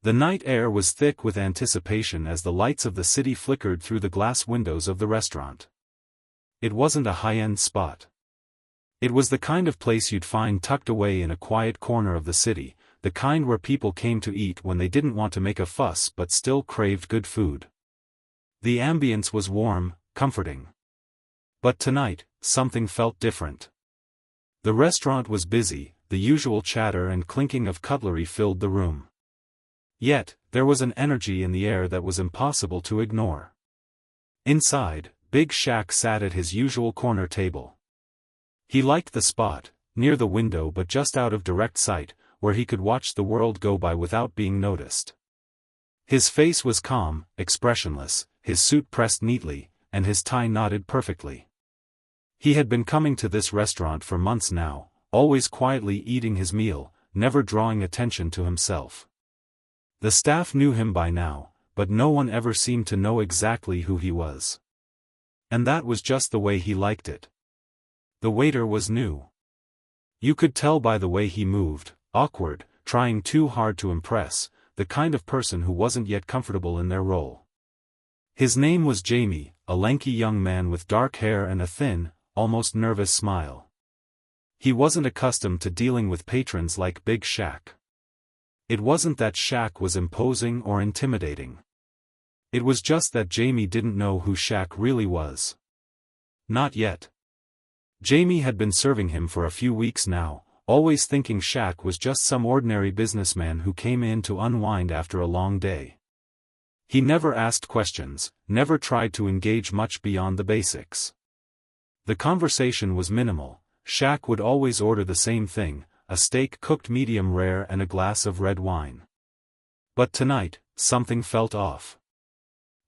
The night air was thick with anticipation as the lights of the city flickered through the glass windows of the restaurant. It wasn't a high-end spot. It was the kind of place you'd find tucked away in a quiet corner of the city, the kind where people came to eat when they didn't want to make a fuss but still craved good food. The ambience was warm, comforting. But tonight, something felt different. The restaurant was busy, the usual chatter and clinking of cutlery filled the room. Yet, there was an energy in the air that was impossible to ignore. Inside, Big Shaq sat at his usual corner table. He liked the spot, near the window but just out of direct sight, where he could watch the world go by without being noticed. His face was calm, expressionless, his suit pressed neatly, and his tie knotted perfectly. He had been coming to this restaurant for months now, always quietly eating his meal, never drawing attention to himself. The staff knew him by now, but no one ever seemed to know exactly who he was. And that was just the way he liked it. The waiter was new. You could tell by the way he moved, awkward, trying too hard to impress, the kind of person who wasn't yet comfortable in their role. His name was Jamie, a lanky young man with dark hair and a thin, almost nervous smile. He wasn't accustomed to dealing with patrons like Big Shaq. It wasn't that Shaq was imposing or intimidating. It was just that Jamie didn't know who Shaq really was. Not yet. Jamie had been serving him for a few weeks now, always thinking Shaq was just some ordinary businessman who came in to unwind after a long day. He never asked questions, never tried to engage much beyond the basics. The conversation was minimal. Shaq would always order the same thing, a steak cooked medium rare and a glass of red wine. But tonight, something felt off.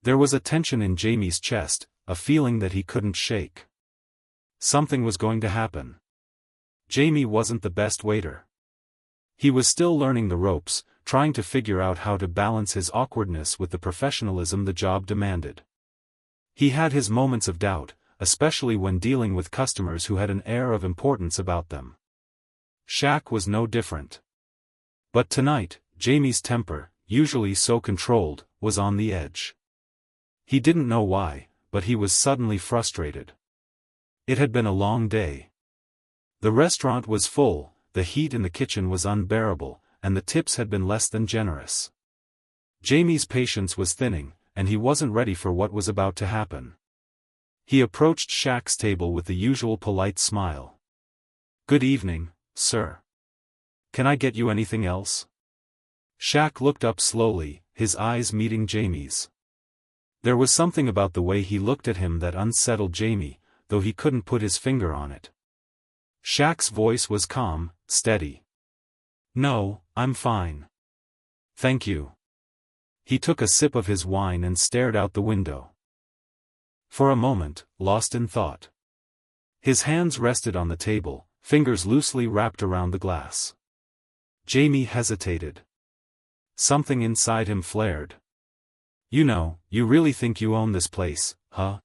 There was a tension in Jamie's chest, a feeling that he couldn't shake. Something was going to happen. Jamie wasn't the best waiter. He was still learning the ropes, trying to figure out how to balance his awkwardness with the professionalism the job demanded. He had his moments of doubt, especially when dealing with customers who had an air of importance about them. Shaq was no different. But tonight, Jamie's temper, usually so controlled, was on the edge. He didn't know why, but he was suddenly frustrated. It had been a long day. The restaurant was full, the heat in the kitchen was unbearable, and the tips had been less than generous. Jamie's patience was thinning, and he wasn't ready for what was about to happen. He approached Shaq's table with the usual polite smile. "Good evening, sir. Can I get you anything else?" Shaq looked up slowly, his eyes meeting Jamie's. There was something about the way he looked at him that unsettled Jamie, though he couldn't put his finger on it. Shaq's voice was calm, steady. "No, I'm fine. Thank you." He took a sip of his wine and stared out the window. For a moment, lost in thought. His hands rested on the table, fingers loosely wrapped around the glass. Jamie hesitated. Something inside him flared. "You know, you really think you own this place, huh?"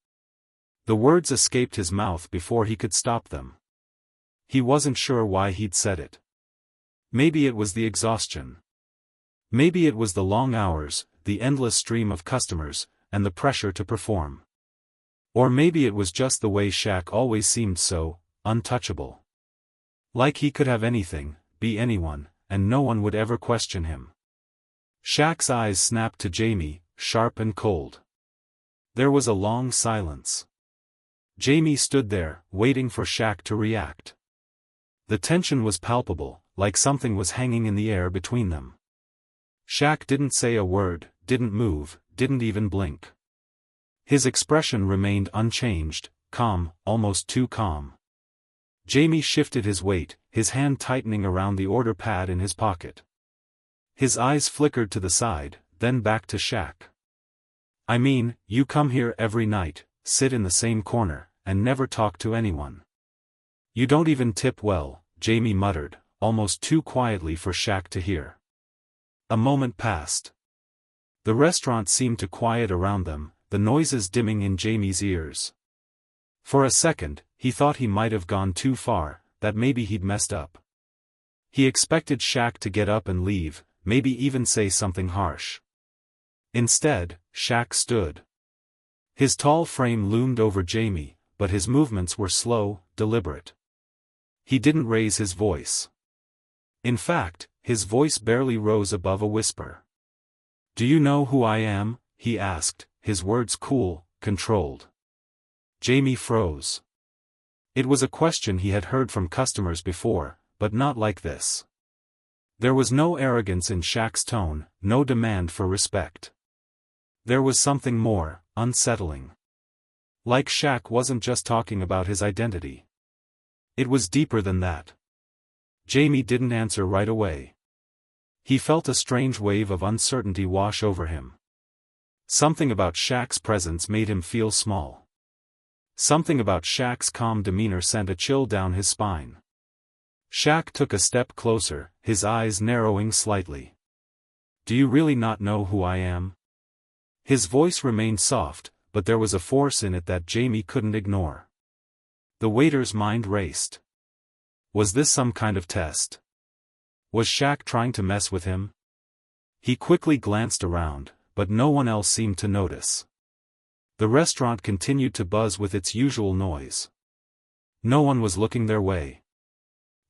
The words escaped his mouth before he could stop them. He wasn't sure why he'd said it. Maybe it was the exhaustion. Maybe it was the long hours, the endless stream of customers, and the pressure to perform. Or maybe it was just the way Shaq always seemed so untouchable. Like he could have anything, be anyone, and no one would ever question him. Shaq's eyes snapped to Jamie, sharp and cold. There was a long silence. Jamie stood there, waiting for Shaq to react. The tension was palpable, like something was hanging in the air between them. Shaq didn't say a word, didn't move, didn't even blink. His expression remained unchanged, calm, almost too calm. Jamie shifted his weight, his hand tightening around the order pad in his pocket. His eyes flickered to the side, then back to Shaq. "I mean, you come here every night, sit in the same corner, and never talk to anyone. You don't even tip well," Jamie muttered, almost too quietly for Shaq to hear. A moment passed. The restaurant seemed to quiet around them, the noises dimming in Jamie's ears. For a second, he thought he might have gone too far, that maybe he'd messed up. He expected Shaq to get up and leave, maybe even say something harsh. Instead, Shaq stood. His tall frame loomed over Jamie, but his movements were slow, deliberate. He didn't raise his voice. In fact, his voice barely rose above a whisper. "Do you know who I am?" he asked, his words cool, controlled. Jamie froze. It was a question he had heard from customers before, but not like this. There was no arrogance in Shaq's tone, no demand for respect. There was something more, unsettling. Like Shaq wasn't just talking about his identity. It was deeper than that. Jamie didn't answer right away. He felt a strange wave of uncertainty wash over him. Something about Shaq's presence made him feel small. Something about Shaq's calm demeanor sent a chill down his spine. Shaq took a step closer, his eyes narrowing slightly. "Do you really not know who I am?" His voice remained soft, but there was a force in it that Jamie couldn't ignore. The waiter's mind raced. Was this some kind of test? Was Shaq trying to mess with him? He quickly glanced around, but no one else seemed to notice. The restaurant continued to buzz with its usual noise. No one was looking their way.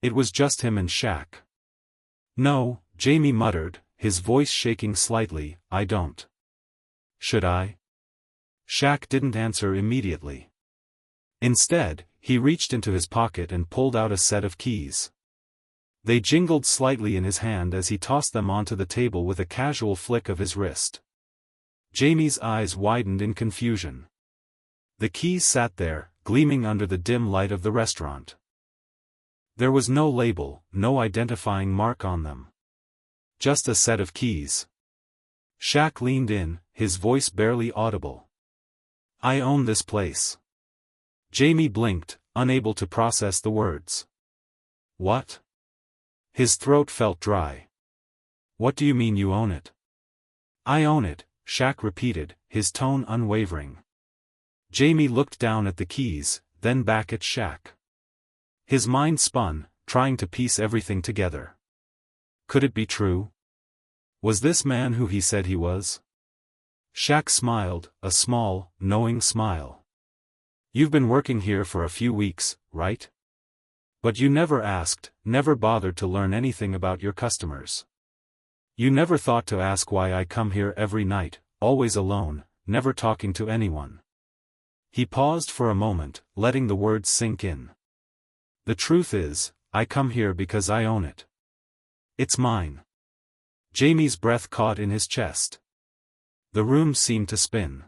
It was just him and Shaq. "No," Jamie muttered, his voice shaking slightly, "I don't." "Should I?" Shaq didn't answer immediately. Instead, he reached into his pocket and pulled out a set of keys. They jingled slightly in his hand as he tossed them onto the table with a casual flick of his wrist. Jamie's eyes widened in confusion. The keys sat there, gleaming under the dim light of the restaurant. There was no label, no identifying mark on them. Just a set of keys. Shaq leaned in, his voice barely audible. "I own this place." Jamie blinked, unable to process the words. "What?" His throat felt dry. "What do you mean you own it?" "I own it," Shaq repeated, his tone unwavering. Jamie looked down at the keys, then back at Shaq. His mind spun, trying to piece everything together. Could it be true? Was this man who he said he was? Shaq smiled, a small, knowing smile. "You've been working here for a few weeks, right? But you never asked, never bothered to learn anything about your customers. You never thought to ask why I come here every night, always alone, never talking to anyone." He paused for a moment, letting the words sink in. "The truth is, I come here because I own it. It's mine." Jamie's breath caught in his chest. The room seemed to spin.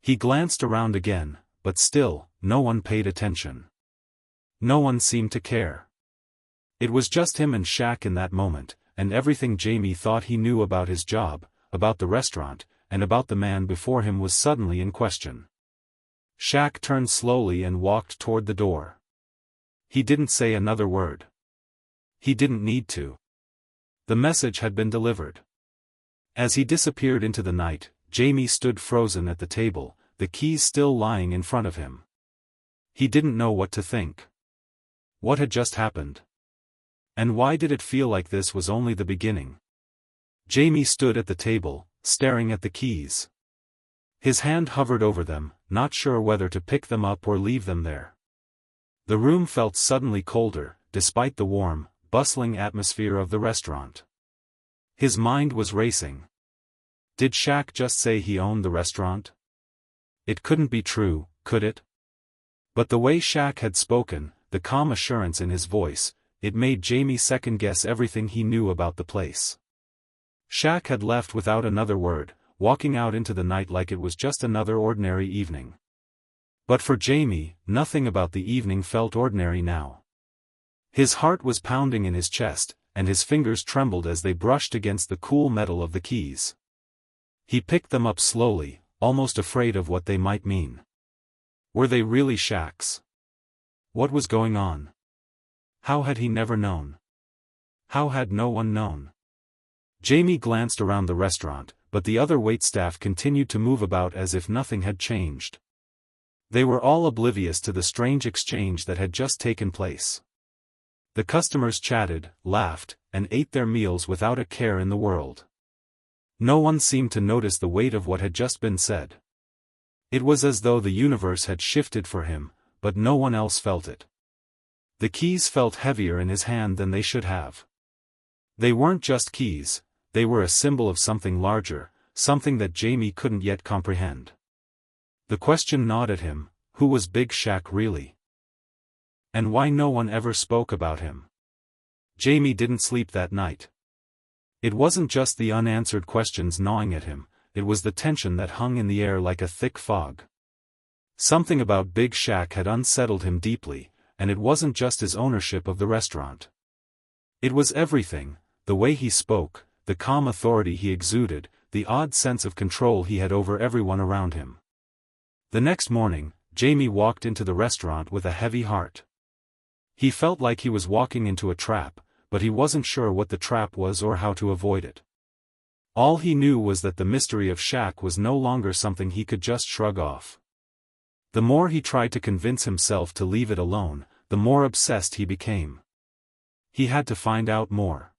He glanced around again, but still, no one paid attention. No one seemed to care. It was just him and Shaq in that moment, and everything Jamie thought he knew about his job, about the restaurant, and about the man before him was suddenly in question. Shaq turned slowly and walked toward the door. He didn't say another word. He didn't need to. The message had been delivered. As he disappeared into the night, Jamie stood frozen at the table, the keys still lying in front of him. He didn't know what to think. What had just happened? And why did it feel like this was only the beginning? Jamie stood at the table, staring at the keys. His hand hovered over them, not sure whether to pick them up or leave them there. The room felt suddenly colder, despite the warm, bustling atmosphere of the restaurant. His mind was racing. Did Shaq just say he owned the restaurant? It couldn't be true, could it? But the way Shaq had spoken, the calm assurance in his voice, it made Jamie second-guess everything he knew about the place. Shaq had left without another word, walking out into the night like it was just another ordinary evening. But for Jamie, nothing about the evening felt ordinary now. His heart was pounding in his chest, and his fingers trembled as they brushed against the cool metal of the keys. He picked them up slowly, almost afraid of what they might mean. Were they really Shaq's? What was going on? How had he never known? How had no one known? Jamie glanced around the restaurant, but the other waitstaff continued to move about as if nothing had changed. They were all oblivious to the strange exchange that had just taken place. The customers chatted, laughed, and ate their meals without a care in the world. No one seemed to notice the weight of what had just been said. It was as though the universe had shifted for him, but no one else felt it. The keys felt heavier in his hand than they should have. They weren't just keys, they were a symbol of something larger, something that Jamie couldn't yet comprehend. The question gnawed at him: who was Big Shaq really? And why no one ever spoke about him? Jamie didn't sleep that night. It wasn't just the unanswered questions gnawing at him, it was the tension that hung in the air like a thick fog. Something about Big Shaq had unsettled him deeply, and it wasn't just his ownership of the restaurant. It was everything: the way he spoke, the calm authority he exuded, the odd sense of control he had over everyone around him. The next morning, Jamie walked into the restaurant with a heavy heart. He felt like he was walking into a trap, but he wasn't sure what the trap was or how to avoid it. All he knew was that the mystery of Shaq was no longer something he could just shrug off. The more he tried to convince himself to leave it alone, the more obsessed he became. He had to find out more.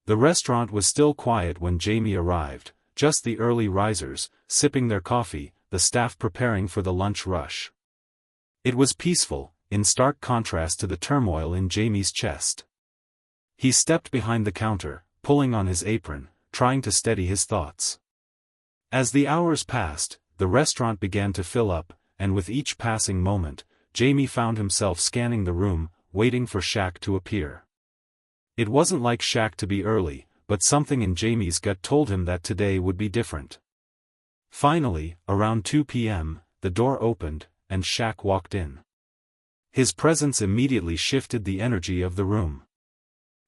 The restaurant was still quiet when Jamie arrived, just the early risers, sipping their coffee, the staff preparing for the lunch rush. It was peaceful, in stark contrast to the turmoil in Jamie's chest. He stepped behind the counter, pulling on his apron, trying to steady his thoughts. As the hours passed, the restaurant began to fill up, and with each passing moment, Jamie found himself scanning the room, waiting for Shaq to appear. It wasn't like Shaq to be early, but something in Jamie's gut told him that today would be different. Finally, around 2 p.m., the door opened, and Shaq walked in. His presence immediately shifted the energy of the room.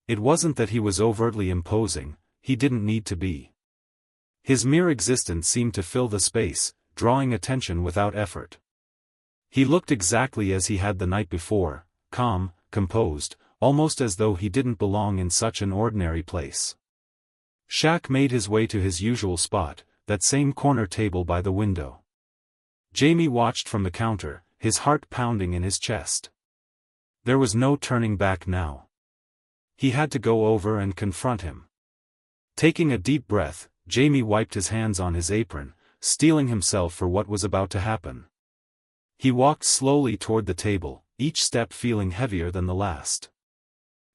It wasn't that he was overtly imposing, he didn't need to be. His mere existence seemed to fill the space, drawing attention without effort. He looked exactly as he had the night before, calm, composed, almost as though he didn't belong in such an ordinary place. Shaq made his way to his usual spot, that same corner table by the window. Jamie watched from the counter, his heart pounding in his chest. There was no turning back now. He had to go over and confront him. Taking a deep breath, Jamie wiped his hands on his apron, steeling himself for what was about to happen. He walked slowly toward the table, each step feeling heavier than the last.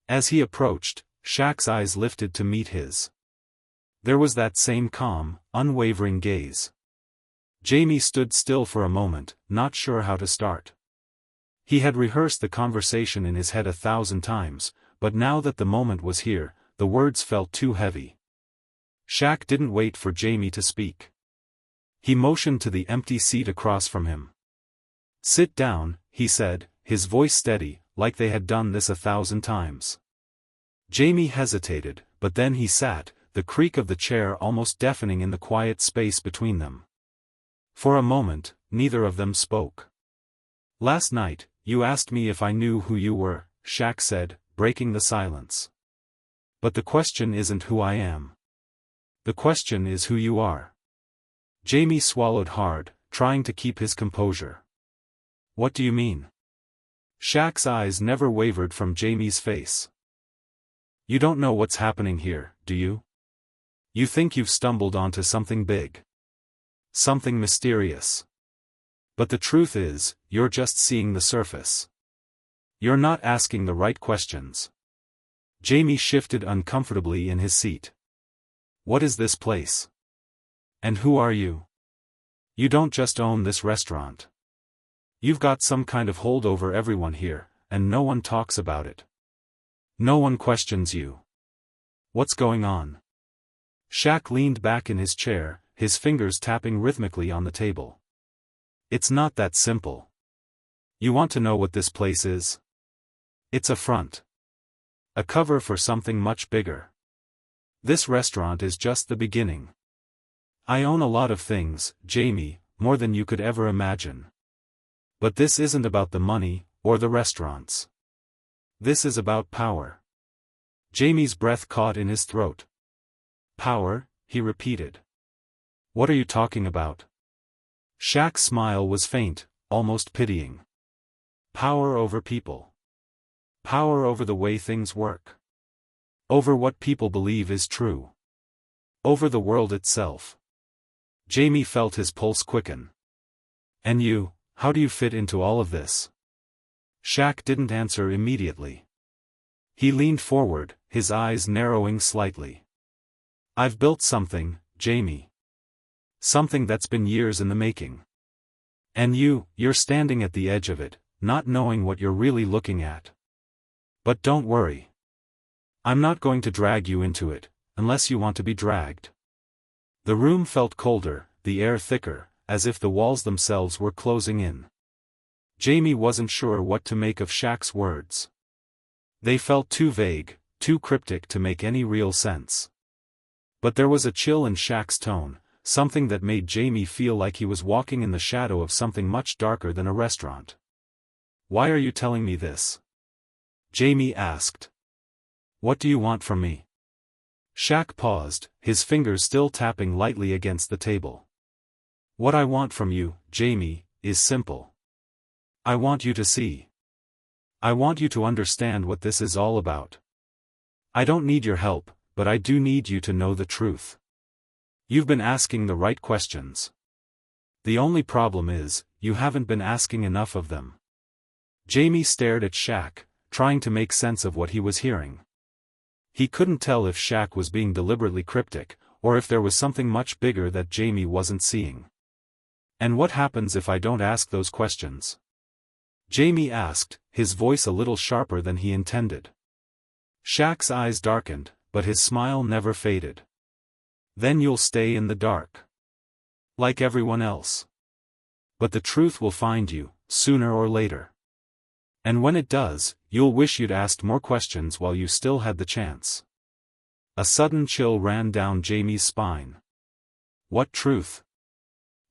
As he approached, Shaq's eyes lifted to meet his. There was that same calm, unwavering gaze. Jamie stood still for a moment, not sure how to start. He had rehearsed the conversation in his head 1,000 times, but now that the moment was here, the words felt too heavy. Shaq didn't wait for Jamie to speak. He motioned to the empty seat across from him. "Sit down," he said, his voice steady, like they had done this 1,000 times. Jamie hesitated, but then he sat, the creak of the chair almost deafening in the quiet space between them. For a moment, neither of them spoke. "Last night, you asked me if I knew who you were," Shaq said, breaking the silence. "But the question isn't who I am. The question is who you are." Jamie swallowed hard, trying to keep his composure. "What do you mean?" Shaq's eyes never wavered from Jamie's face. "You don't know what's happening here, do you? You think you've stumbled onto something big. Something mysterious. But the truth is, you're just seeing the surface. You're not asking the right questions." Jamie shifted uncomfortably in his seat. "What is this place? And who are you? You don't just own this restaurant. You've got some kind of hold over everyone here, and no one talks about it. No one questions you. What's going on?" Shaq leaned back in his chair, his fingers tapping rhythmically on the table. "It's not that simple. You want to know what this place is? It's a front. A cover for something much bigger. This restaurant is just the beginning. I own a lot of things, Jamie, more than you could ever imagine. But this isn't about the money, or the restaurants. This is about power." Jamie's breath caught in his throat. "Power?" he repeated. "What are you talking about?" Shaq's smile was faint, almost pitying. "Power over people. Power over the way things work. Over what people believe is true. Over the world itself. Jamie felt his pulse quicken. And you, how do you fit into all of this? Shaq didn't answer immediately. He leaned forward, his eyes narrowing slightly. I've built something, Jamie. Something that's been years in the making. And you're standing at the edge of it, not knowing what you're really looking at. But don't worry. I'm not going to drag you into it, unless you want to be dragged. The room felt colder, the air thicker, as if the walls themselves were closing in. Jamie wasn't sure what to make of Shaq's words. They felt too vague, too cryptic to make any real sense. But there was a chill in Shaq's tone, something that made Jamie feel like he was walking in the shadow of something much darker than a restaurant. Why are you telling me this? Jamie asked. What do you want from me? Shaq paused, his fingers still tapping lightly against the table. What I want from you, Jamie, is simple. I want you to see. I want you to understand what this is all about. I don't need your help, but I do need you to know the truth. You've been asking the right questions. The only problem is, you haven't been asking enough of them. Jamie stared at Shaq, trying to make sense of what he was hearing. He couldn't tell if Shaq was being deliberately cryptic, or if there was something much bigger that Jamie wasn't seeing. And what happens if I don't ask those questions? Jamie asked, his voice a little sharper than he intended. Shaq's eyes darkened, but his smile never faded. Then you'll stay in the dark. Like everyone else. But the truth will find you, sooner or later. And when it does, you'll wish you'd asked more questions while you still had the chance. A sudden chill ran down Jamie's spine. What truth?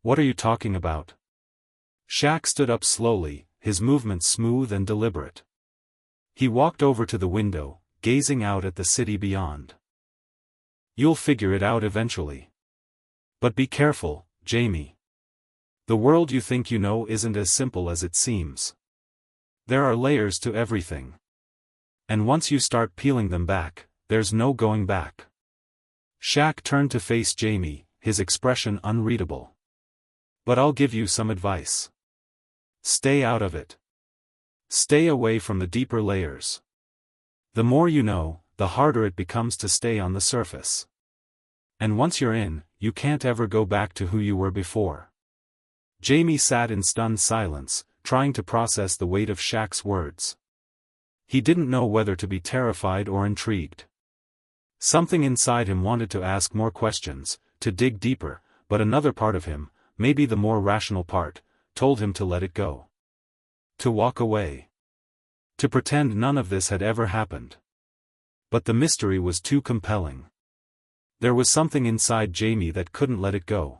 What are you talking about? Shaq stood up slowly, his movements smooth and deliberate. He walked over to the window, gazing out at the city beyond. You'll figure it out eventually. But be careful, Jamie. The world you think you know isn't as simple as it seems. There are layers to everything. And once you start peeling them back, there's no going back. Shaq turned to face Jamie, his expression unreadable. But I'll give you some advice. Stay out of it. Stay away from the deeper layers. The more you know, the harder it becomes to stay on the surface. And once you're in, you can't ever go back to who you were before. Jamie sat in stunned silence, trying to process the weight of Shaq's words. He didn't know whether to be terrified or intrigued. Something inside him wanted to ask more questions, to dig deeper, but another part of him, maybe the more rational part, told him to let it go. To walk away. To pretend none of this had ever happened. But the mystery was too compelling. There was something inside Jamie that couldn't let it go.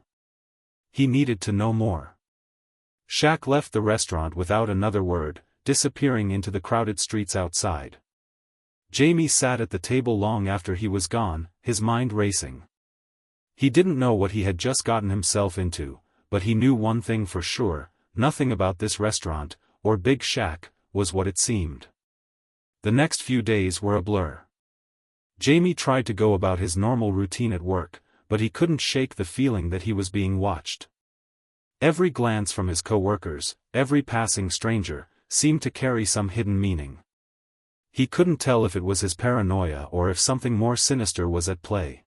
He needed to know more. Shaq left the restaurant without another word, disappearing into the crowded streets outside. Jamie sat at the table long after he was gone, his mind racing. He didn't know what he had just gotten himself into, but he knew one thing for sure: nothing about this restaurant, or Big Shaq, was what it seemed. The next few days were a blur. Jamie tried to go about his normal routine at work, but he couldn't shake the feeling that he was being watched. Every glance from his coworkers, every passing stranger, seemed to carry some hidden meaning. He couldn't tell if it was his paranoia or if something more sinister was at play.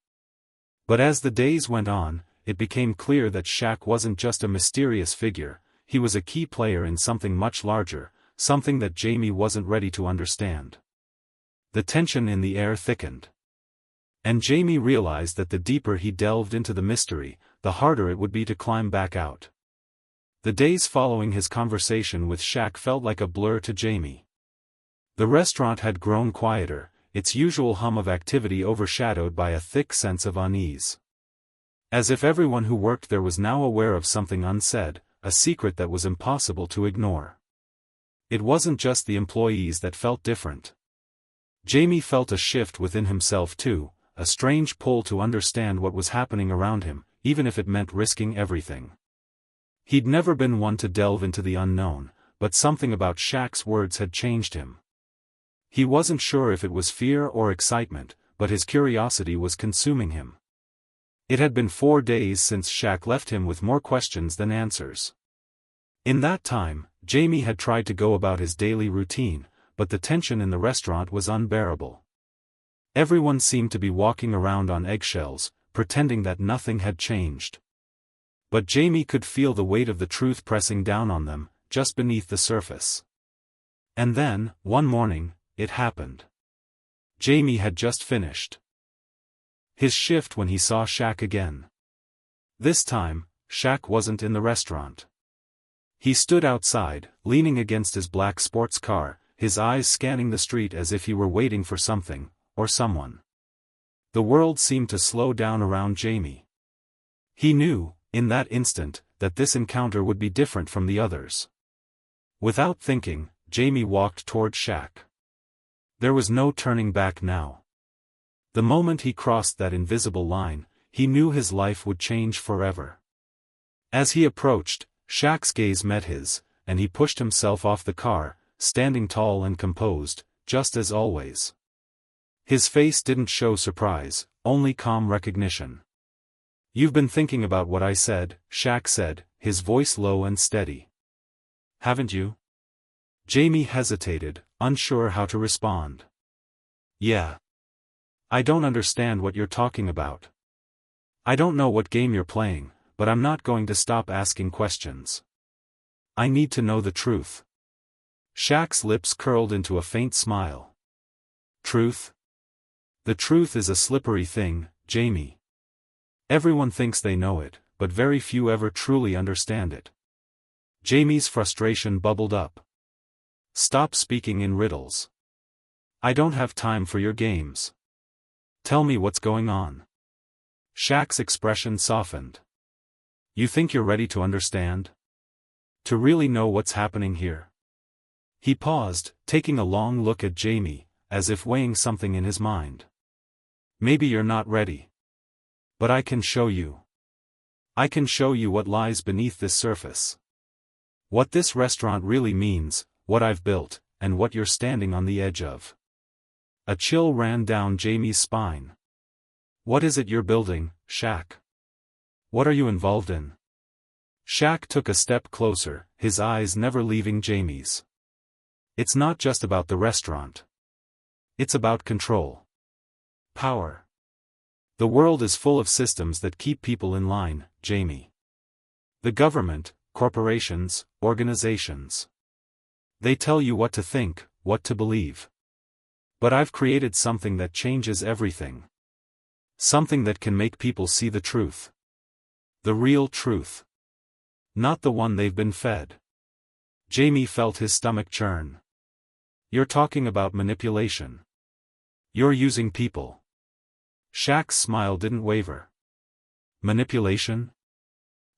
But as the days went on, it became clear that Shaq wasn't just a mysterious figure, he was a key player in something much larger, something that Jamie wasn't ready to understand. The tension in the air thickened. And Jamie realized that the deeper he delved into the mystery, the harder it would be to climb back out. The days following his conversation with Shaq felt like a blur to Jamie. The restaurant had grown quieter, its usual hum of activity overshadowed by a thick sense of unease. As if everyone who worked there was now aware of something unsaid, a secret that was impossible to ignore. It wasn't just the employees that felt different. Jamie felt a shift within himself too, a strange pull to understand what was happening around him, even if it meant risking everything. He'd never been one to delve into the unknown, but something about Shaq's words had changed him. He wasn't sure if it was fear or excitement, but his curiosity was consuming him. It had been 4 days since Shaq left him with more questions than answers. In that time, Jamie had tried to go about his daily routine, but the tension in the restaurant was unbearable. Everyone seemed to be walking around on eggshells, pretending that nothing had changed. But Jamie could feel the weight of the truth pressing down on them, just beneath the surface. And then, one morning, it happened. Jamie had just finished his shift when he saw Shaq again. This time, Shaq wasn't in the restaurant. He stood outside, leaning against his black sports car, his eyes scanning the street as if he were waiting for something, or someone. The world seemed to slow down around Jamie. He knew, in that instant, that this encounter would be different from the others. Without thinking, Jamie walked toward Shaq. There was no turning back now. The moment he crossed that invisible line, he knew his life would change forever. As he approached, Shaq's gaze met his, and he pushed himself off the car, standing tall and composed, just as always. His face didn't show surprise, only calm recognition. "You've been thinking about what I said," Shaq said, his voice low and steady. "Haven't you?" Jamie hesitated, unsure how to respond. "Yeah. I don't understand what you're talking about. I don't know what game you're playing, but I'm not going to stop asking questions. I need to know the truth." Shaq's lips curled into a faint smile. "Truth? The truth is a slippery thing, Jamie. Everyone thinks they know it, but very few ever truly understand it." Jamie's frustration bubbled up. "Stop speaking in riddles. I don't have time for your games. Tell me what's going on." Shaq's expression softened. "You think you're ready to understand? To really know what's happening here?" He paused, taking a long look at Jamie, as if weighing something in his mind. "Maybe you're not ready. But I can show you. I can show you what lies beneath this surface. What this restaurant really means, what I've built, and what you're standing on the edge of." A chill ran down Jamie's spine. "What is it you're building, Shaq? What are you involved in?" Shaq took a step closer, his eyes never leaving Jamie's. "It's not just about the restaurant. It's about control. Power. The world is full of systems that keep people in line, Jamie. The government, corporations, organizations. They tell you what to think, what to believe. But I've created something that changes everything. Something that can make people see the truth. The real truth. Not the one they've been fed." Jamie felt his stomach churn. "You're talking about manipulation. You're using people." Shaq's smile didn't waver. "Manipulation?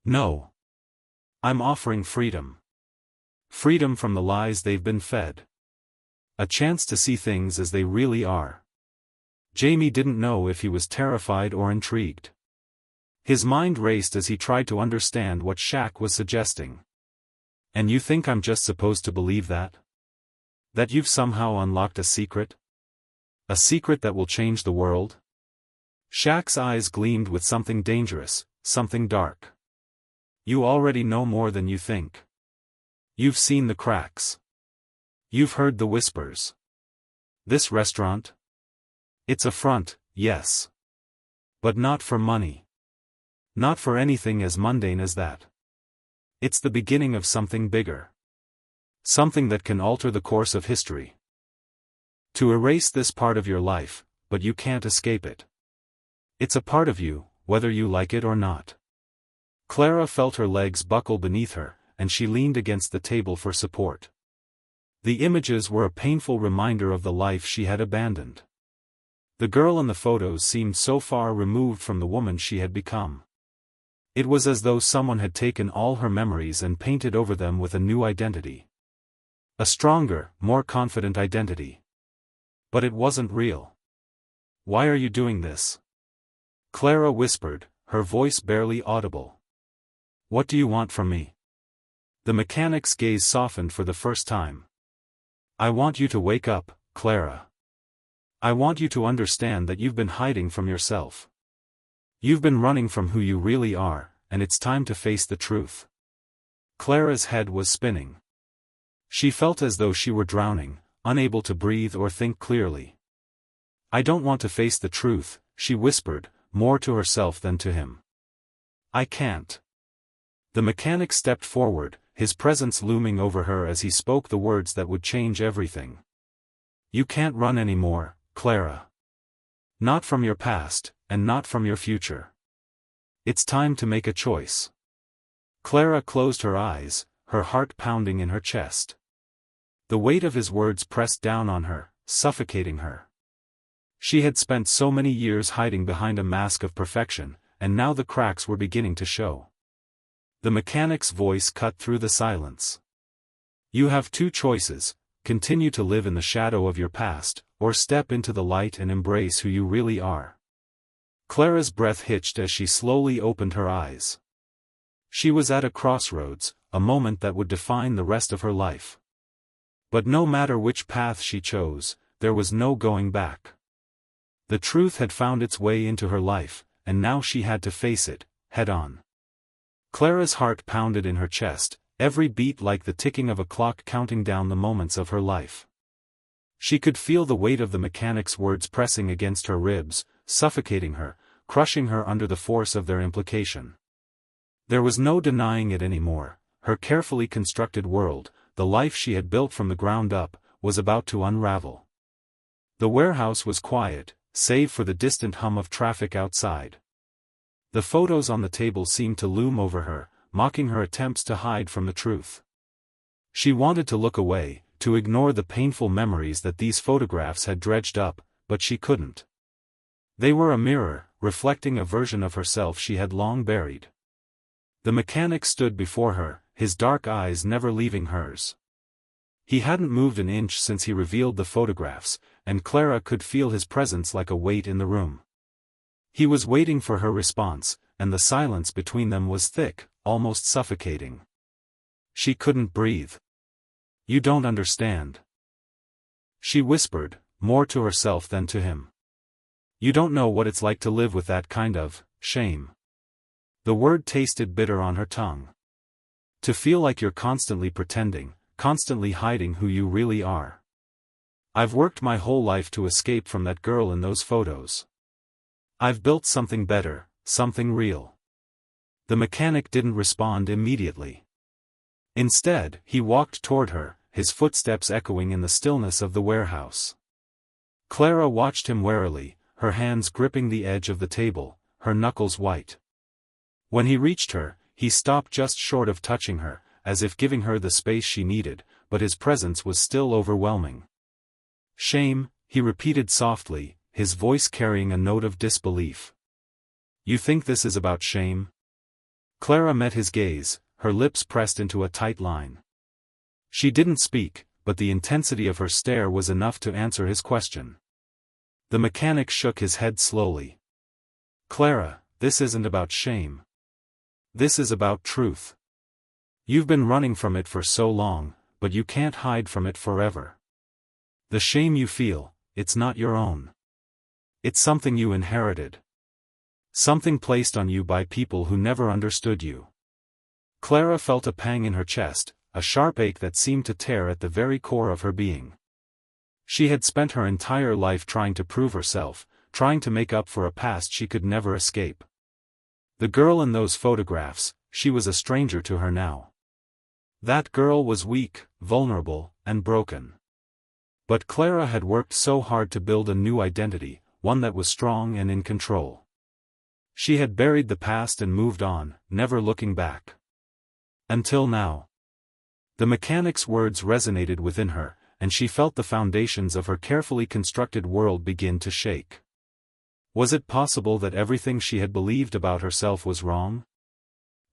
No. I'm offering freedom. Freedom from the lies they've been fed. A chance to see things as they really are." Jamie didn't know if he was terrified or intrigued. His mind raced as he tried to understand what Shaq was suggesting. "And you think I'm just supposed to believe that? That you've somehow unlocked a secret? A secret that will change the world?" Shaq's eyes gleamed with something dangerous, something dark. "You already know more than you think. You've seen the cracks. You've heard the whispers. This restaurant? It's a front, yes. But not for money. Not for anything as mundane as that. It's the beginning of something bigger. Something that can alter the course of history. To erase this part of your life, but you can't escape it. It's a part of you, whether you like it or not." Clara felt her legs buckle beneath her, and she leaned against the table for support. The images were a painful reminder of the life she had abandoned. The girl in the photos seemed so far removed from the woman she had become. It was as though someone had taken all her memories and painted over them with a new identity. A stronger, more confident identity. But it wasn't real. "Why are you doing this?" Clara whispered, her voice barely audible. "What do you want from me?" The mechanic's gaze softened for the first time. "I want you to wake up, Clara. I want you to understand that you've been hiding from yourself. You've been running from who you really are, and it's time to face the truth." Clara's head was spinning. She felt as though she were drowning, unable to breathe or think clearly. "I don't want to face the truth," she whispered, more to herself than to him. "I can't." The mechanic stepped forward, his presence looming over her as he spoke the words that would change everything. "You can't run anymore, Clara. Not from your past, and not from your future. It's time to make a choice." Clara closed her eyes, her heart pounding in her chest. The weight of his words pressed down on her, suffocating her. She had spent so many years hiding behind a mask of perfection, and now the cracks were beginning to show. The mechanic's voice cut through the silence. "You have two choices: continue to live in the shadow of your past, or step into the light and embrace who you really are." Clara's breath hitched as she slowly opened her eyes. She was at a crossroads, a moment that would define the rest of her life. But no matter which path she chose, there was no going back. The truth had found its way into her life, and now she had to face it, head-on. Clara's heart pounded in her chest, every beat like the ticking of a clock counting down the moments of her life. She could feel the weight of the mechanic's words pressing against her ribs, suffocating her, crushing her under the force of their implication. There was no denying it anymore. Her carefully constructed world, the life she had built from the ground up, was about to unravel. The warehouse was quiet, save for the distant hum of traffic outside. The photos on the table seemed to loom over her, mocking her attempts to hide from the truth. She wanted to look away, to ignore the painful memories that these photographs had dredged up, but she couldn't. They were a mirror, reflecting a version of herself she had long buried. The mechanic stood before her, his dark eyes never leaving hers. He hadn't moved an inch since he revealed the photographs, and Clara could feel his presence like a weight in the room. He was waiting for her response, and the silence between them was thick, almost suffocating. She couldn't breathe. "You don't understand," she whispered, more to herself than to him. "You don't know what it's like to live with that kind of shame." The word tasted bitter on her tongue. "To feel like you're constantly pretending, constantly hiding who you really are. I've worked my whole life to escape from that girl in those photos. I've built something better, something real." The mechanic didn't respond immediately. Instead, he walked toward her, his footsteps echoing in the stillness of the warehouse. Clara watched him warily, her hands gripping the edge of the table, her knuckles white. When he reached her, he stopped just short of touching her, as if giving her the space she needed, but his presence was still overwhelming. "Shame," he repeated softly, his voice carrying a note of disbelief. "You think this is about shame?" Clara met his gaze, her lips pressed into a tight line. She didn't speak, but the intensity of her stare was enough to answer his question. The mechanic shook his head slowly. "Clara, this isn't about shame. This is about truth. You've been running from it for so long, but you can't hide from it forever. The shame you feel, it's not your own. It's something you inherited. Something placed on you by people who never understood you." Clara felt a pang in her chest, a sharp ache that seemed to tear at the very core of her being. She had spent her entire life trying to prove herself, trying to make up for a past she could never escape. The girl in those photographs, she was a stranger to her now. That girl was weak, vulnerable, and broken. But Clara had worked so hard to build a new identity, one that was strong and in control. She had buried the past and moved on, never looking back. Until now. The mechanic's words resonated within her, and she felt the foundations of her carefully constructed world begin to shake. Was it possible that everything she had believed about herself was wrong?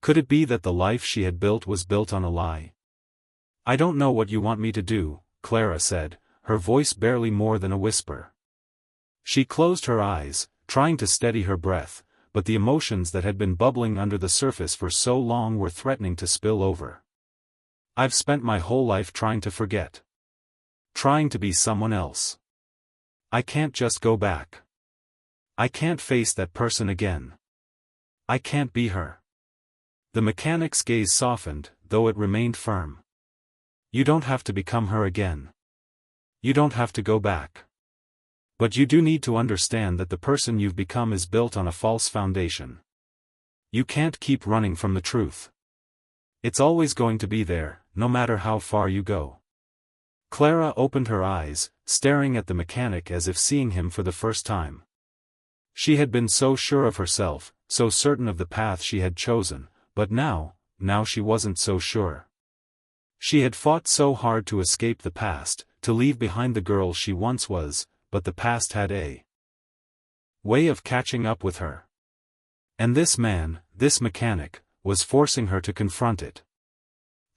Could it be that the life she had built was built on a lie? "I don't know what you want me to do," Clara said, her voice barely more than a whisper. She closed her eyes, trying to steady her breath, but the emotions that had been bubbling under the surface for so long were threatening to spill over. "I've spent my whole life trying to forget. trying to be someone else. I can't just go back. I can't face that person again. I can't be her. The mechanic's gaze softened, though it remained firm. You don't have to become her again. You don't have to go back. But you do need to understand that the person you've become is built on a false foundation. You can't keep running from the truth. It's always going to be there, no matter how far you go. Clara opened her eyes, staring at the mechanic as if seeing him for the first time. She had been so sure of herself, so certain of the path she had chosen, but now she wasn't so sure. She had fought so hard to escape the past, to leave behind the girl she once was, but the past had a way of catching up with her. And this man, this mechanic, was forcing her to confront it.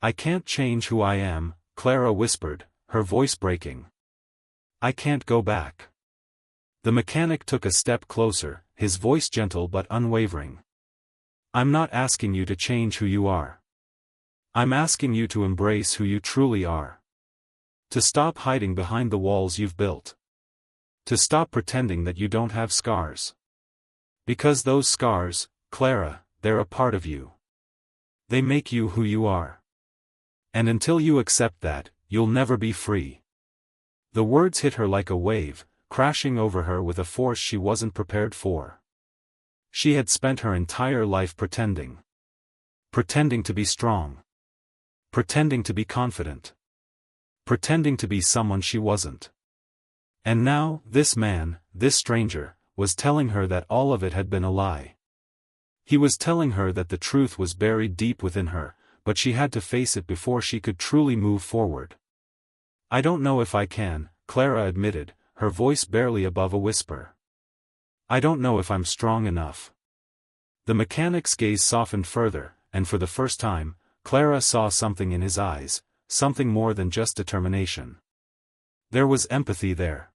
I can't change who I am, Clara whispered, her voice breaking. I can't go back. The mechanic took a step closer, his voice gentle but unwavering. I'm not asking you to change who you are. I'm asking you to embrace who you truly are. To stop hiding behind the walls you've built. To stop pretending that you don't have scars. Because those scars, Clara, they're a part of you. They make you who you are. And until you accept that, you'll never be free. The words hit her like a wave, crashing over her with a force she wasn't prepared for. She had spent her entire life pretending. Pretending to be strong. Pretending to be confident. Pretending to be someone she wasn't. And now, this man, this stranger, was telling her that all of it had been a lie. He was telling her that the truth was buried deep within her, but she had to face it before she could truly move forward. I don't know if I can, Clara admitted, her voice barely above a whisper. I don't know if I'm strong enough. The mechanic's gaze softened further, and for the first time, Clara saw something in his eyes, something more than just determination. There was empathy there.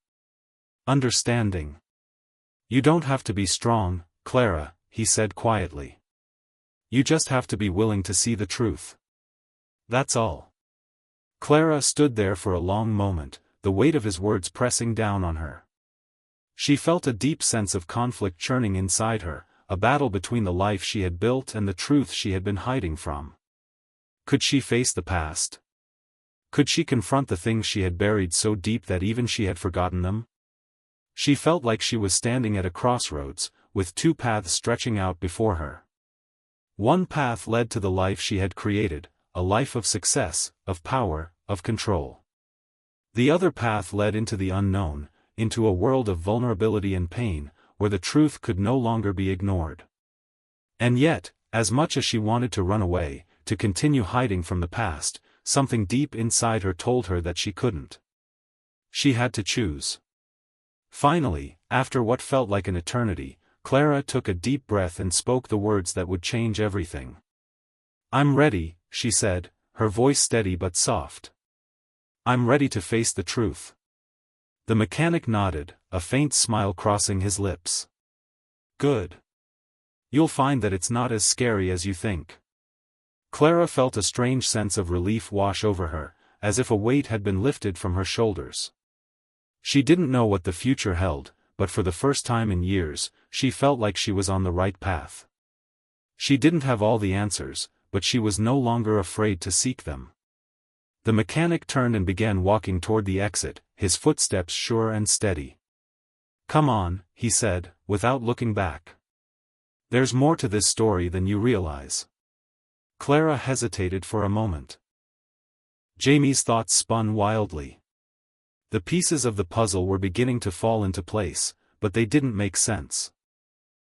Understanding. You don't have to be strong, Clara, he said quietly. You just have to be willing to see the truth. That's all. Clara stood there for a long moment, the weight of his words pressing down on her. She felt a deep sense of conflict churning inside her, a battle between the life she had built and the truth she had been hiding from. Could she face the past? Could she confront the things she had buried so deep that even she had forgotten them? She felt like she was standing at a crossroads, with two paths stretching out before her. One path led to the life she had created, a life of success, of power, of control. The other path led into the unknown, into a world of vulnerability and pain, where the truth could no longer be ignored. And yet, as much as she wanted to run away, to continue hiding from the past, something deep inside her told her that she couldn't. She had to choose. Finally, after what felt like an eternity, Clara took a deep breath and spoke the words that would change everything. I'm ready, she said, her voice steady but soft. I'm ready to face the truth. The mechanic nodded, a faint smile crossing his lips. Good. You'll find that it's not as scary as you think. Clara felt a strange sense of relief wash over her, as if a weight had been lifted from her shoulders. She didn't know what the future held, but for the first time in years, she felt like she was on the right path. She didn't have all the answers, but she was no longer afraid to seek them. The mechanic turned and began walking toward the exit, his footsteps sure and steady. Come on, he said, without looking back. There's more to this story than you realize. Clara hesitated for a moment. Jamie's thoughts spun wildly. The pieces of the puzzle were beginning to fall into place, but they didn't make sense.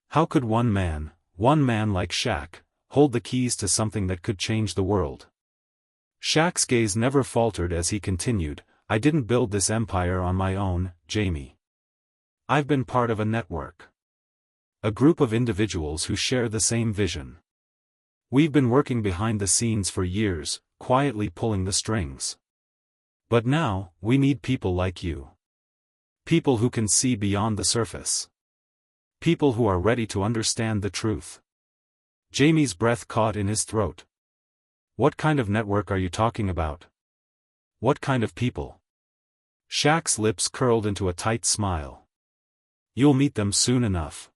How could one man like Shaq, hold the keys to something that could change the world? Shaq's gaze never faltered as he continued, I didn't build this empire on my own, Jamie. I've been part of a network. A group of individuals who share the same vision. We've been working behind the scenes for years, quietly pulling the strings. But now, we need people like you. People who can see beyond the surface. People who are ready to understand the truth. Jamie's breath caught in his throat. What kind of network are you talking about? What kind of people? Shaq's lips curled into a tight smile. "You'll meet them soon enough.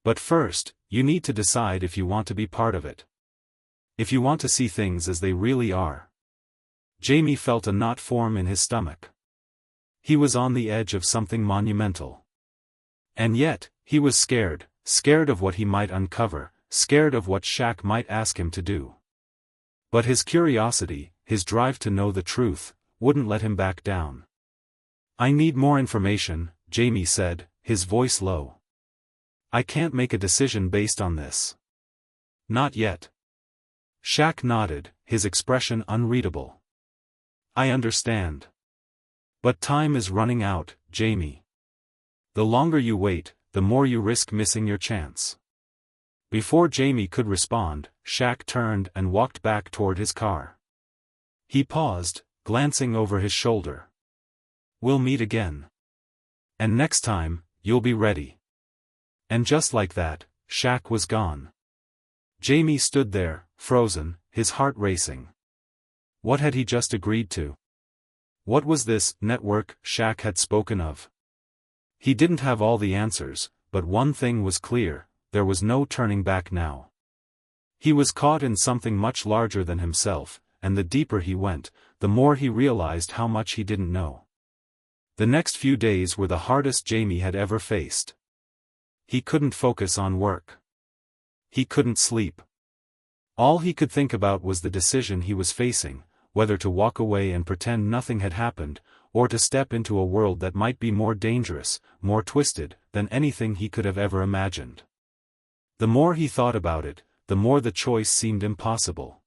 But first, you need to decide if you want to be part of it. If you want to see things as they really are." Jamie felt a knot form in his stomach. He was on the edge of something monumental. And yet, he was scared of what he might uncover, scared of what Shaq might ask him to do. But his curiosity, his drive to know the truth, wouldn't let him back down. "I need more information," Jamie said, his voice low. "I can't make a decision based on this." "Not yet." Shaq nodded, his expression unreadable. "I understand. But time is running out, Jamie. The longer you wait, the more you risk missing your chance." Before Jamie could respond, Shaq turned and walked back toward his car. He paused, glancing over his shoulder. "We'll meet again. And next time, you'll be ready." And just like that, Shaq was gone. Jamie stood there, frozen, his heart racing. What had he just agreed to? What was this network Shaq had spoken of? He didn't have all the answers, but one thing was clear: there was no turning back now. He was caught in something much larger than himself, and the deeper he went, the more he realized how much he didn't know. The next few days were the hardest Jamie had ever faced. He couldn't focus on work. He couldn't sleep. All he could think about was the decision he was facing, whether to walk away and pretend nothing had happened, or to step into a world that might be more dangerous, more twisted, than anything he could have ever imagined. The more he thought about it, the more the choice seemed impossible.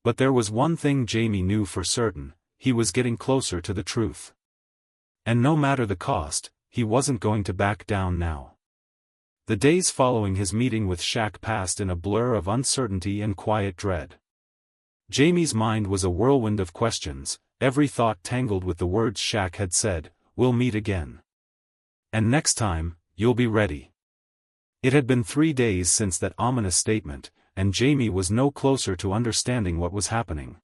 But there was one thing Jamie knew for certain: he was getting closer to the truth. And no matter the cost, he wasn't going to back down now. The days following his meeting with Shaq passed in a blur of uncertainty and quiet dread. Jamie's mind was a whirlwind of questions, every thought tangled with the words Shaq had said: "We'll meet again. And next time, you'll be ready." It had been 3 days since that ominous statement, and Jamie was no closer to understanding what was happening.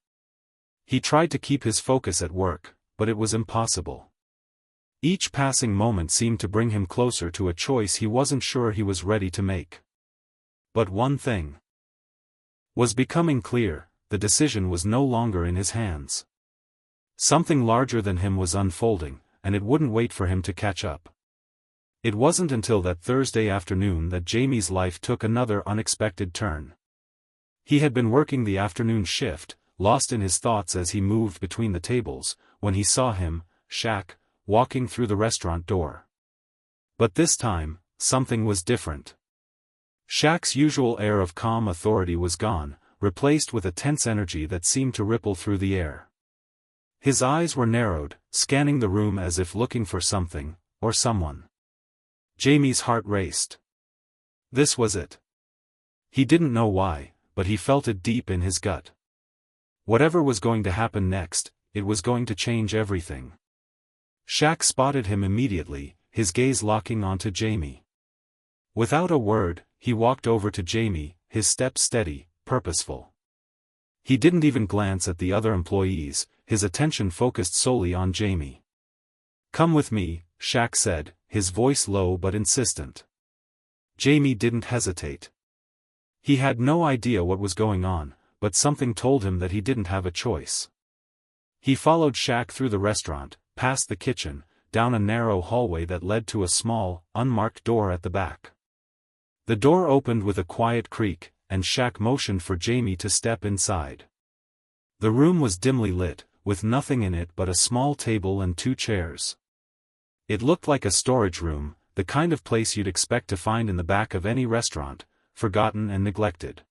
He tried to keep his focus at work, but it was impossible. Each passing moment seemed to bring him closer to a choice he wasn't sure he was ready to make. But one thing was becoming clear: the decision was no longer in his hands. Something larger than him was unfolding, and it wouldn't wait for him to catch up. It wasn't until that Thursday afternoon that Jamie's life took another unexpected turn. He had been working the afternoon shift, lost in his thoughts as he moved between the tables, when he saw him, Shaq, walking through the restaurant door. But this time, something was different. Shaq's usual air of calm authority was gone, replaced with a tense energy that seemed to ripple through the air. His eyes were narrowed, scanning the room as if looking for something, or someone. Jamie's heart raced. This was it. He didn't know why, but he felt it deep in his gut. Whatever was going to happen next, it was going to change everything. Shaq spotted him immediately, his gaze locking onto Jamie. Without a word, he walked over to Jamie, his step steady, purposeful. He didn't even glance at the other employees, his attention focused solely on Jamie. "Come with me," Shaq said, his voice low but insistent. Jamie didn't hesitate. He had no idea what was going on, but something told him that he didn't have a choice. He followed Shaq through the restaurant, past the kitchen, down a narrow hallway that led to a small, unmarked door at the back. The door opened with a quiet creak, and Shaq motioned for Jamie to step inside. The room was dimly lit, with nothing in it but a small table and 2 chairs. It looked like a storage room, the kind of place you'd expect to find in the back of any restaurant, forgotten and neglected.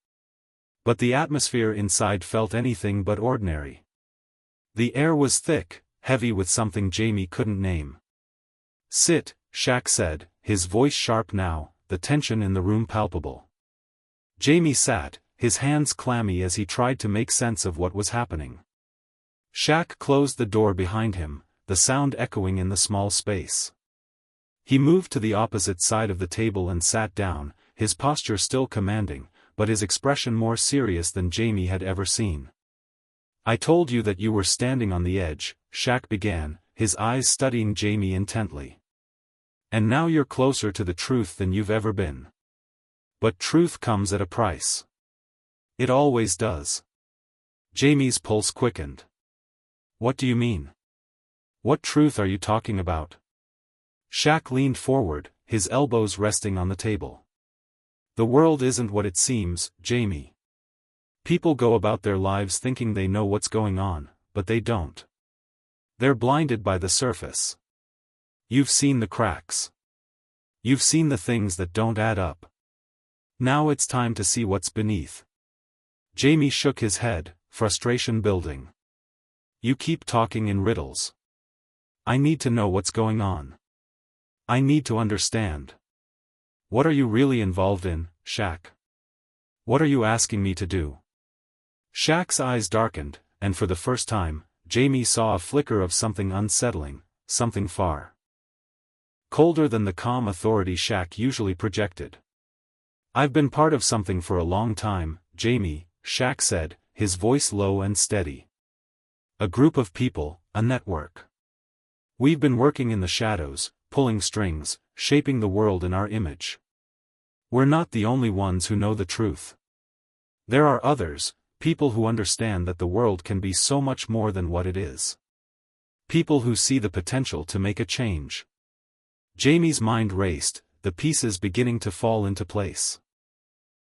But the atmosphere inside felt anything but ordinary. The air was thick, heavy with something Jamie couldn't name. "Sit," Shaq said, his voice sharp now, the tension in the room palpable. Jamie sat, his hands clammy as he tried to make sense of what was happening. Shaq closed the door behind him, the sound echoing in the small space. He moved to the opposite side of the table and sat down, his posture still commanding, but his expression more serious than Jamie had ever seen. "I told you that you were standing on the edge," Shaq began, his eyes studying Jamie intently. "And now you're closer to the truth than you've ever been. But truth comes at a price. It always does." Jamie's pulse quickened. "What do you mean? What truth are you talking about?" Shaq leaned forward, his elbows resting on the table. "The world isn't what it seems, Jamie. People go about their lives thinking they know what's going on, but they don't. They're blinded by the surface. You've seen the cracks. You've seen the things that don't add up. Now it's time to see what's beneath." Jamie shook his head, frustration building. "You keep talking in riddles. I need to know what's going on. I need to understand. What are you really involved in, Shaq? What are you asking me to do?" Shaq's eyes darkened, and for the first time, Jamie saw a flicker of something unsettling, something far colder than the calm authority Shaq usually projected. "I've been part of something for a long time, Jamie," Shaq said, his voice low and steady. "A group of people, a network. We've been working in the shadows, pulling strings, shaping the world in our image. We're not the only ones who know the truth. There are others, people who understand that the world can be so much more than what it is. People who see the potential to make a change." Jamie's mind raced, the pieces beginning to fall into place.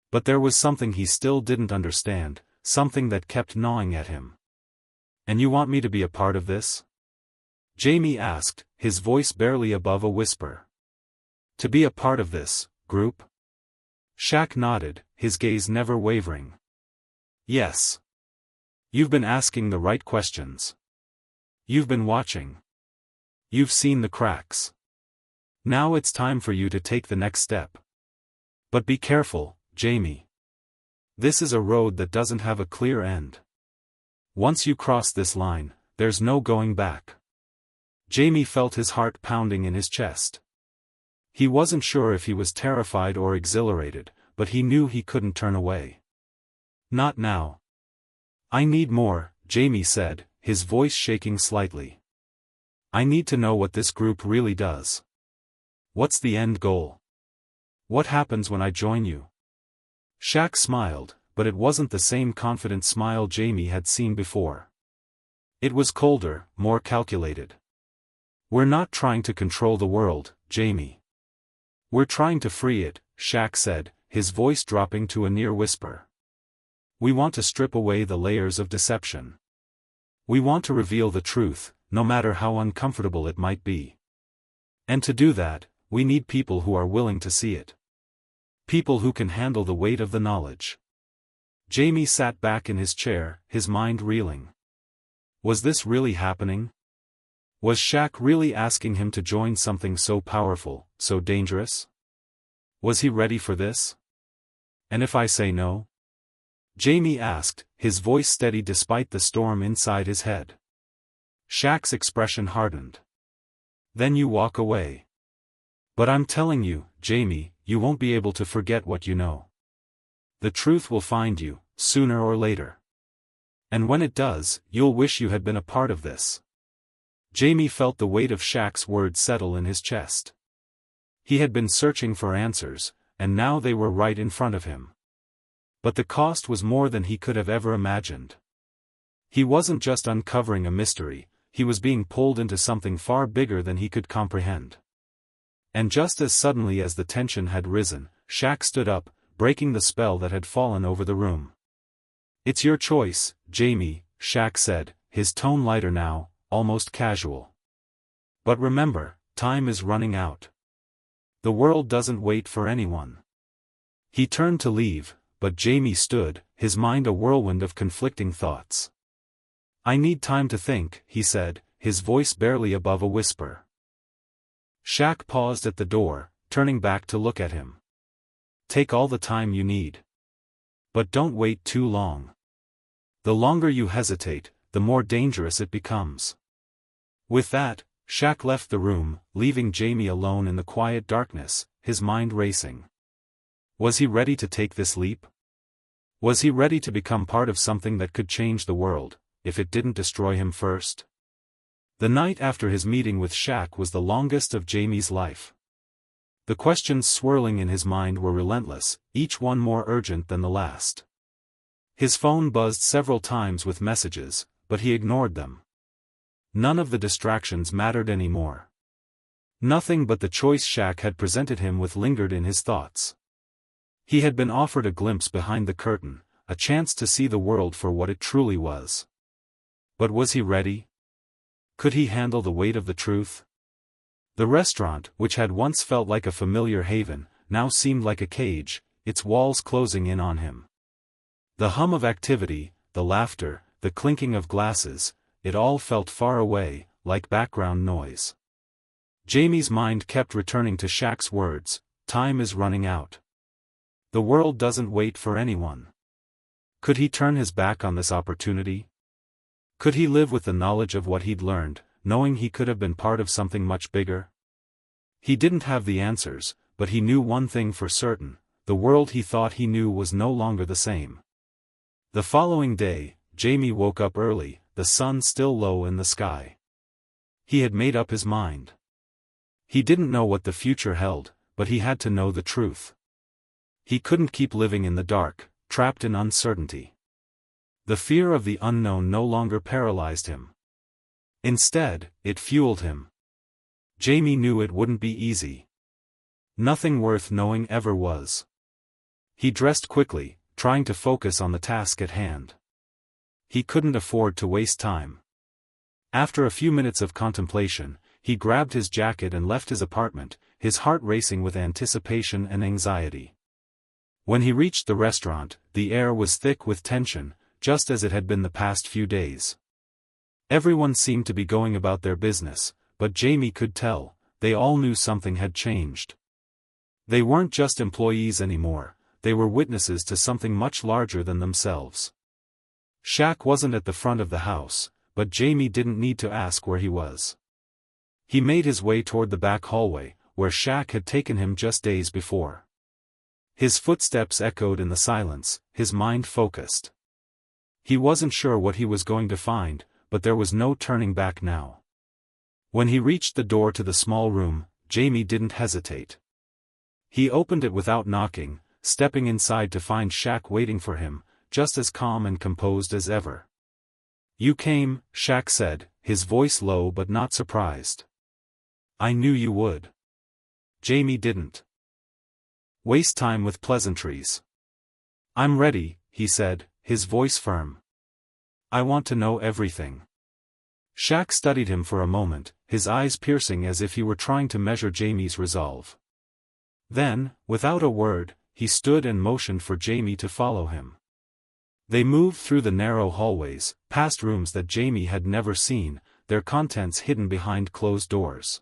But there was something he still didn't understand, something that kept gnawing at him. "And you want me to be a part of this?" Jamie asked, his voice barely above a whisper. "To be a part of this group?" Shaq nodded, his gaze never wavering. "Yes. You've been asking the right questions. You've been watching. You've seen the cracks. Now it's time for you to take the next step. But be careful, Jamie. This is a road that doesn't have a clear end. Once you cross this line, there's no going back." Jamie felt his heart pounding in his chest. He wasn't sure if he was terrified or exhilarated, but he knew he couldn't turn away. "Not now." "I need more," Jamie said, his voice shaking slightly. "I need to know what this group really does. What's the end goal? What happens when I join you?" Shaq smiled, but it wasn't the same confident smile Jamie had seen before. It was colder, more calculated. "We're not trying to control the world, Jamie. We're trying to free it," Shaq said, his voice dropping to a near whisper. "We want to strip away the layers of deception. We want to reveal the truth, no matter how uncomfortable it might be. And to do that, we need people who are willing to see it. People who can handle the weight of the knowledge." Jamie sat back in his chair, his mind reeling. Was this really happening? Was Shaq really asking him to join something so powerful, so dangerous? Was he ready for this? "And if I say no?" Jamie asked, his voice steady despite the storm inside his head. Shaq's expression hardened. "Then you walk away. But I'm telling you, Jamie, you won't be able to forget what you know. The truth will find you, sooner or later. And when it does, you'll wish you had been a part of this." Jamie felt the weight of Shaq's words settle in his chest. He had been searching for answers, and now they were right in front of him. But the cost was more than he could have ever imagined. He wasn't just uncovering a mystery, he was being pulled into something far bigger than he could comprehend. And just as suddenly as the tension had risen, Shaq stood up, breaking the spell that had fallen over the room. "It's your choice, Jamie," Shaq said, his tone lighter now, almost casual. "But remember, time is running out. The world doesn't wait for anyone." He turned to leave, but Jamie stood, his mind a whirlwind of conflicting thoughts. "I need time to think," he said, his voice barely above a whisper. Shaq paused at the door, turning back to look at him. "Take all the time you need. But don't wait too long. The longer you hesitate, the more dangerous it becomes." With that, Shaq left the room, leaving Jamie alone in the quiet darkness, his mind racing. Was he ready to take this leap? Was he ready to become part of something that could change the world, if it didn't destroy him first? The night after his meeting with Shaq was the longest of Jamie's life. The questions swirling in his mind were relentless, each one more urgent than the last. His phone buzzed several times with messages, but he ignored them. None of the distractions mattered anymore. Nothing but the choice Shaq had presented him with lingered in his thoughts. He had been offered a glimpse behind the curtain, a chance to see the world for what it truly was. But was he ready? Could he handle the weight of the truth? The restaurant, which had once felt like a familiar haven, now seemed like a cage, its walls closing in on him. The hum of activity, the laughter, the clinking of glasses, it all felt far away, like background noise. Jamie's mind kept returning to Shaq's words, "Time is running out. The world doesn't wait for anyone." Could he turn his back on this opportunity? Could he live with the knowledge of what he'd learned, knowing he could have been part of something much bigger? He didn't have the answers, but he knew one thing for certain: the world he thought he knew was no longer the same. The following day, Jamie woke up early, the sun still low in the sky. He had made up his mind. He didn't know what the future held, but he had to know the truth. He couldn't keep living in the dark, trapped in uncertainty. The fear of the unknown no longer paralyzed him. Instead, it fueled him. Jamie knew it wouldn't be easy. Nothing worth knowing ever was. He dressed quickly, trying to focus on the task at hand. He couldn't afford to waste time. After a few minutes of contemplation, he grabbed his jacket and left his apartment, his heart racing with anticipation and anxiety. When he reached the restaurant, the air was thick with tension, just as it had been the past few days. Everyone seemed to be going about their business, but Jamie could tell, they all knew something had changed. They weren't just employees anymore, they were witnesses to something much larger than themselves. Shaq wasn't at the front of the house, but Jamie didn't need to ask where he was. He made his way toward the back hallway, where Shaq had taken him just days before. His footsteps echoed in the silence, his mind focused. He wasn't sure what he was going to find, but there was no turning back now. When he reached the door to the small room, Jamie didn't hesitate. He opened it without knocking, stepping inside to find Shaq waiting for him, just as calm and composed as ever. "You came," Shaq said, his voice low but not surprised. "I knew you would." Jamie didn't waste time with pleasantries. "I'm ready," he said, his voice firm. "I want to know everything." Shaq studied him for a moment, his eyes piercing as if he were trying to measure Jamie's resolve. Then, without a word, he stood and motioned for Jamie to follow him. They moved through the narrow hallways, past rooms that Jamie had never seen, their contents hidden behind closed doors.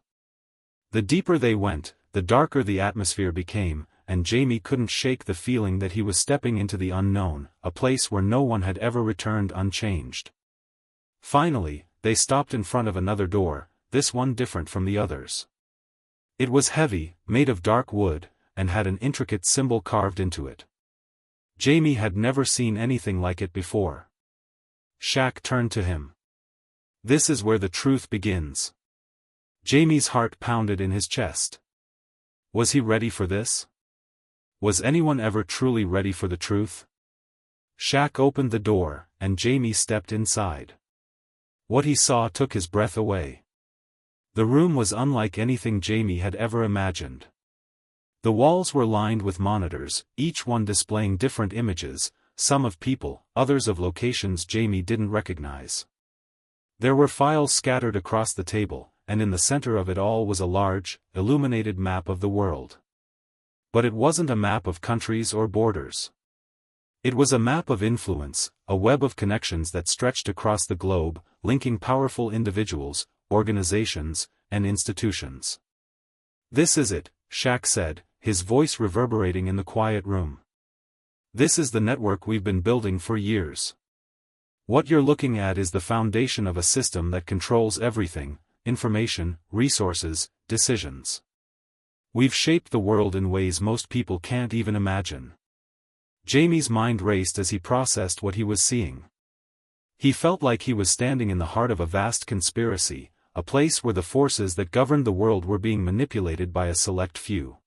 The deeper they went, the darker the atmosphere became, and Jamie couldn't shake the feeling that he was stepping into the unknown, a place where no one had ever returned unchanged. Finally, they stopped in front of another door, this one different from the others. It was heavy, made of dark wood, and had an intricate symbol carved into it. Jamie had never seen anything like it before. Shaq turned to him. "This is where the truth begins." Jamie's heart pounded in his chest. Was he ready for this? Was anyone ever truly ready for the truth? Shaq opened the door, and Jamie stepped inside. What he saw took his breath away. The room was unlike anything Jamie had ever imagined. The walls were lined with monitors, each one displaying different images, some of people, others of locations Jamie didn't recognize. There were files scattered across the table, and in the center of it all was a large, illuminated map of the world. But it wasn't a map of countries or borders. It was a map of influence, a web of connections that stretched across the globe, linking powerful individuals, organizations, and institutions. "This is it," Shaq said, his voice reverberating in the quiet room. "This is the network we've been building for years. What you're looking at is the foundation of a system that controls everything: information, resources, decisions. We've shaped the world in ways most people can't even imagine." Jamie's mind raced as he processed what he was seeing. He felt like he was standing in the heart of a vast conspiracy, a place where the forces that governed the world were being manipulated by a select few.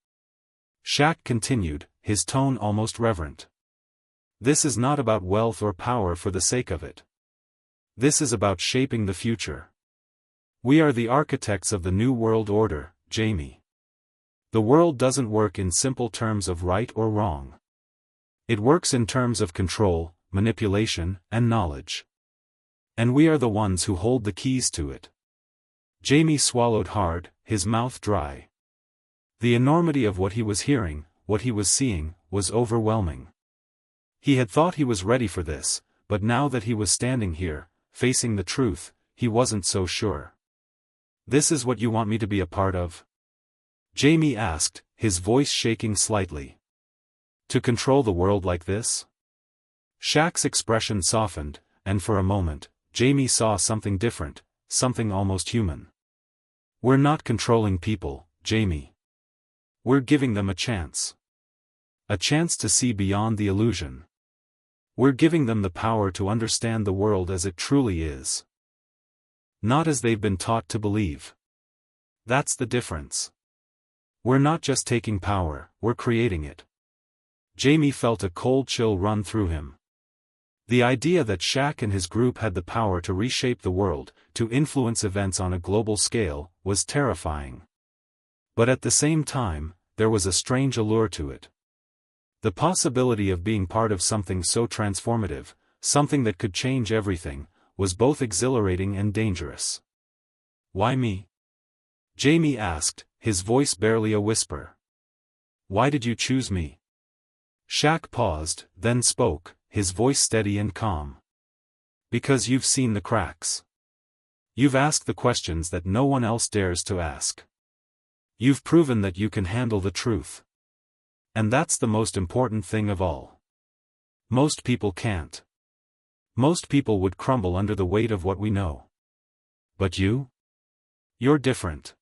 Shaq continued, his tone almost reverent. This is not about wealth or power for the sake of it. This is about shaping the future. We are the architects of the new world order, Jamie. The world doesn't work in simple terms of right or wrong. It works in terms of control, manipulation, and knowledge. And we are the ones who hold the keys to it. Jamie swallowed hard, his mouth dry. The enormity of what he was hearing, what he was seeing, was overwhelming. He had thought he was ready for this, but now that he was standing here, facing the truth, he wasn't so sure. This is what you want me to be a part of? Jamie asked, his voice shaking slightly. To control the world like this? Shaq's expression softened, and for a moment, Jamie saw something different, something almost human. We're not controlling people, Jamie. We're giving them a chance. A chance to see beyond the illusion. We're giving them the power to understand the world as it truly is. Not as they've been taught to believe. That's the difference. We're not just taking power, we're creating it. Jamie felt a cold chill run through him. The idea that Shaq and his group had the power to reshape the world, to influence events on a global scale, was terrifying. But at the same time, there was a strange allure to it. The possibility of being part of something so transformative, something that could change everything, was both exhilarating and dangerous. Why me? Jamie asked, his voice barely a whisper. Why did you choose me? Shaq paused, then spoke, his voice steady and calm. Because you've seen the cracks. You've asked the questions that no one else dares to ask. You've proven that you can handle the truth. And that's the most important thing of all. Most people can't. Most people would crumble under the weight of what we know. But you? You're different.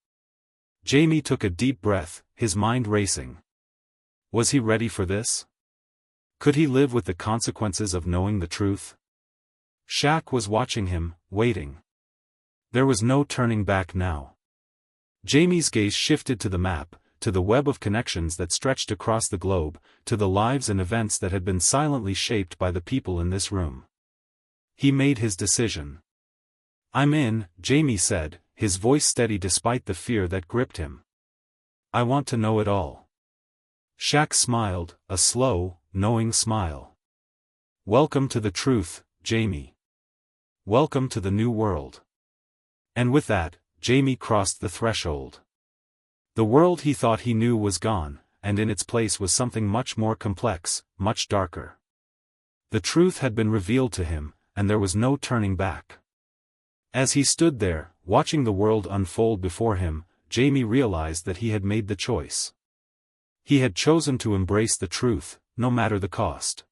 Jamie took a deep breath, his mind racing. Was he ready for this? Could he live with the consequences of knowing the truth? Shaq was watching him, waiting. There was no turning back now. Jamie's gaze shifted to the map, to the web of connections that stretched across the globe, to the lives and events that had been silently shaped by the people in this room. He made his decision. I'm in, Jamie said, his voice steady despite the fear that gripped him. I want to know it all. Shaq smiled, a slow, knowing smile. Welcome to the truth, Jamie. Welcome to the new world. And with that, Jamie crossed the threshold. The world he thought he knew was gone, and in its place was something much more complex, much darker. The truth had been revealed to him, and there was no turning back. As he stood there, watching the world unfold before him, Jamie realized that he had made the choice. He had chosen to embrace the truth, no matter the cost.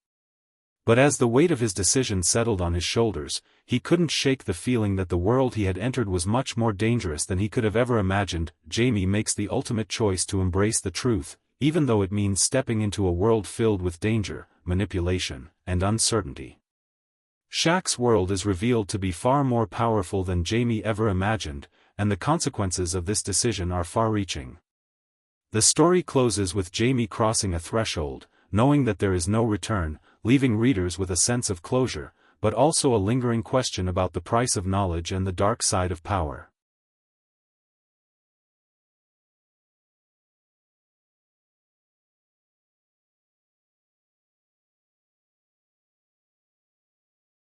But as the weight of his decision settled on his shoulders, he couldn't shake the feeling that the world he had entered was much more dangerous than he could have ever imagined. Jamie makes the ultimate choice to embrace the truth, even though it means stepping into a world filled with danger, manipulation, and uncertainty. Shaq's world is revealed to be far more powerful than Jamie ever imagined, and the consequences of this decision are far-reaching. The story closes with Jamie crossing a threshold, knowing that there is no return, leaving readers with a sense of closure, but also a lingering question about the price of knowledge and the dark side of power.